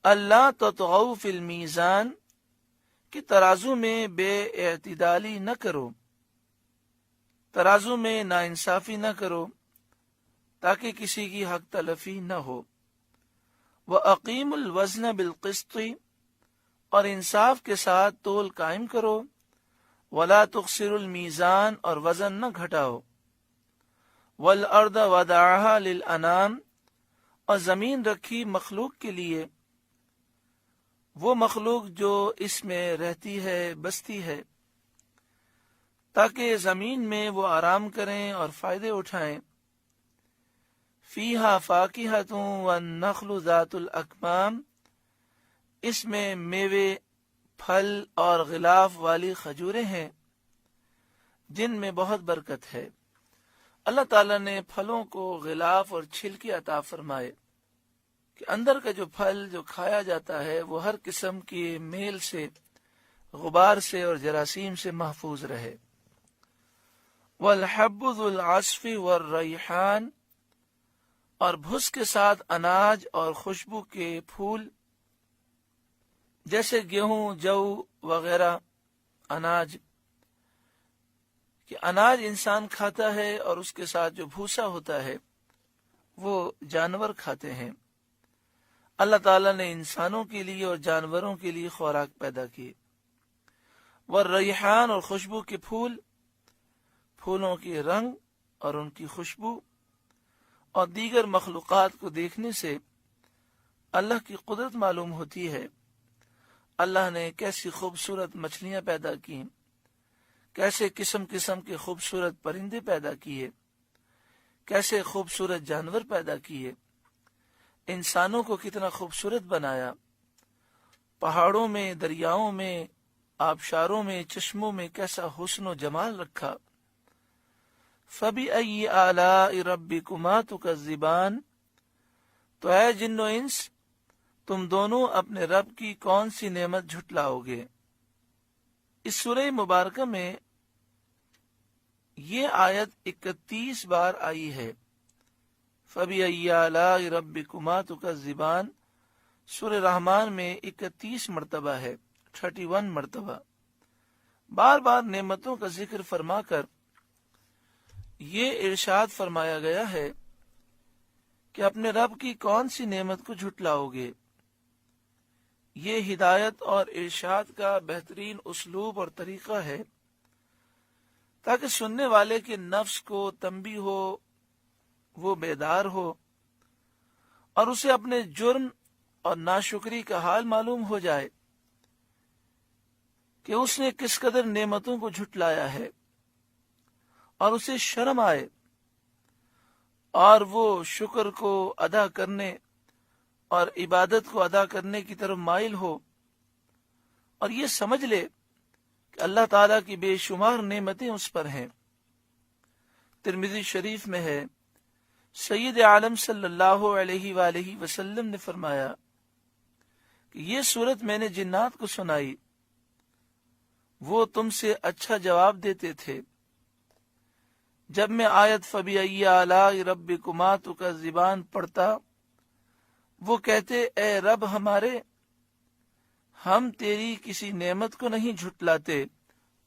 اللہ تطغوا فی المیزان کہ ترازو میں بے اعتدالی نہ کرو، ترازو میں ناانصافی نہ کرو تاکہ کسی کی حق تلفی نہ ہو۔ وَأَقِیمُوا الْوَزْنَ بِالْقِسْطِ اور انصاف کے ساتھ تول قائم کرو۔ وَلَا تُخْسِرُوا الْمِیزان اور وزن نہ گھٹاؤ۔ وَالْأَرْضَ وَضَعَهَا لِلْأَنَامِ اور زمین رکھی مخلوق کے لیے، وہ مخلوق جو اس میں رہتی ہے بستی ہے، تاکہ زمین میں وہ آرام کریں اور فائدے اٹھائیں۔ فیہا فاکہۃ والنخل ذات الاکمام اس میں میوے، پھل اور غلاف والی کھجوریں ہیں جن میں بہت برکت ہے۔ اللہ تعالیٰ نے پھلوں کو غلاف اور چھلکے عطا فرمائے کہ اندر کا جو پھل جو کھایا جاتا ہے وہ ہر قسم کی میل سے، غبار سے اور جراثیم سے محفوظ رہے۔ والحب ذو العصف والریحان اور بھس کے ساتھ اناج اور خوشبو کے پھول جیسے گیہوں، جو وغیرہ اناج، کہ اناج انسان کھاتا ہے اور اس کے ساتھ جو بھوسا ہوتا ہے وہ جانور کھاتے ہیں۔ اللہ تعالیٰ نے انسانوں کے لیے اور جانوروں کے لیے خوراک پیدا کی۔ والریحان اور خوشبو کے پھول، پھولوں کے رنگ اور ان کی خوشبو اور دیگر مخلوقات کو دیکھنے سے اللہ کی قدرت معلوم ہوتی ہے۔ اللہ نے کیسی خوبصورت مچھلیاں پیدا کی، کیسے قسم قسم کے خوبصورت پرندے پیدا کیے، کیسے خوبصورت جانور پیدا کیے، انسانوں کو کتنا خوبصورت بنایا، پہاڑوں میں، دریاؤں میں، آبشاروں میں، چشموں میں کیسا حسن و جمال رکھا۔ فَبِأَيِّ آلَاءِ رَبِّكُمَا تُكَذِّبَانِ تو اے جن و انس تم دونوں اپنے رب کی کون سی نعمت جھٹلاؤ گے۔ اس سورہ مبارکہ میں یہ آیت 31 بار آئی ہے۔ فَبِأَيِّ آلَاءِ رَبِّكُمَا تُكَذِّبَانِ سورہ رحمان میں 31 مرتبہ ہے، 31 مرتبہ۔ بار بار نعمتوں کا ذکر فرما کر یہ ارشاد فرمایا گیا ہے کہ اپنے رب کی کون سی نعمت کو جھٹلاؤ گے۔ یہ ہدایت اور ارشاد کا بہترین اسلوب اور طریقہ ہے تاکہ سننے والے کے نفس کو تنبیہ ہو، وہ بیدار ہو اور اسے اپنے جرم اور ناشکری کا حال معلوم ہو جائے کہ اس نے کس قدر نعمتوں کو جھٹلایا ہے، اور اسے شرم آئے اور وہ شکر کو ادا کرنے اور عبادت کو ادا کرنے کی طرف مائل ہو، اور یہ سمجھ لے کہ اللہ تعالیٰ کی بے شمار نعمتیں اس پر ہیں۔ ترمذی شریف میں ہے، سید عالم صلی اللہ علیہ وآلہ وسلم نے فرمایا کہ یہ سورت میں نے جنات کو سنائی، وہ تم سے اچھا جواب دیتے تھے۔ جب میں آیت فَبِأَيِّ آلَاءِ رَبِّكُمَا تُكَذِّبَانِ پڑھتا، وہ کہتے اے رب ہمارے، ہم تیری کسی نعمت کو نہیں جھٹلاتے،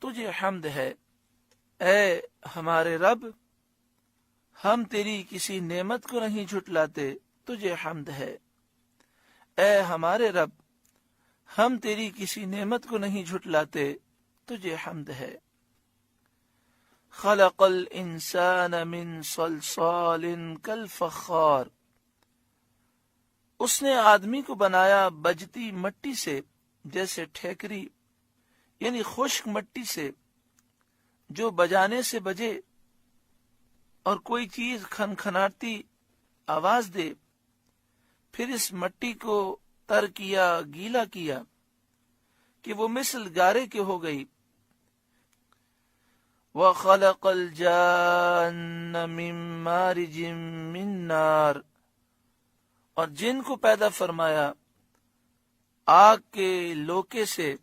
تجھے حمد ہے۔ اے ہمارے رب، ہم تیری کسی نعمت کو نہیں جھٹلاتے، تجھے حمد ہے۔ اے ہمارے رب، ہم تیری کسی نعمت کو نہیں جھٹلاتے، تجھے حمد ہے۔ خلق الانسان من صلصال کالفخار اس نے آدمی کو بنایا بجتی مٹی سے، جیسے ٹھیکری، یعنی خشک مٹی سے جو بجانے سے بجے اور کوئی چیز کھنکھناتی آواز دے، پھر اس مٹی کو تر کیا، گیلا کیا کہ وہ مثل گارے کے ہو گئی۔ وَخَلَقَ الْجَانَّ مِن مَارِجٍ مِّن نَار اور جن کو پیدا فرمایا آگ کے لوکے سے،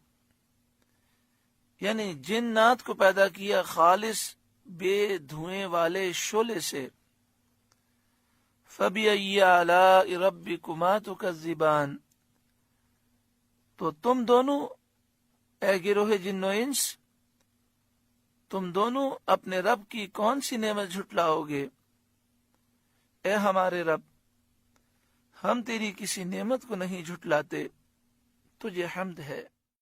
یعنی جنات کو پیدا کیا خالص بے دھوئیں والے شعلے سے۔ فَبِأَيِّ آلَاءِ رَبِّكُمَا تُكَذِّبَانِ تو تم دونوں اے گروہ جن و انس، تم دونوں اپنے رب کی کون سی نعمت جھٹلاؤ گے؟ اے ہمارے رب، ہم تیری کسی نعمت کو نہیں جھٹلاتے، تجھے حمد ہے۔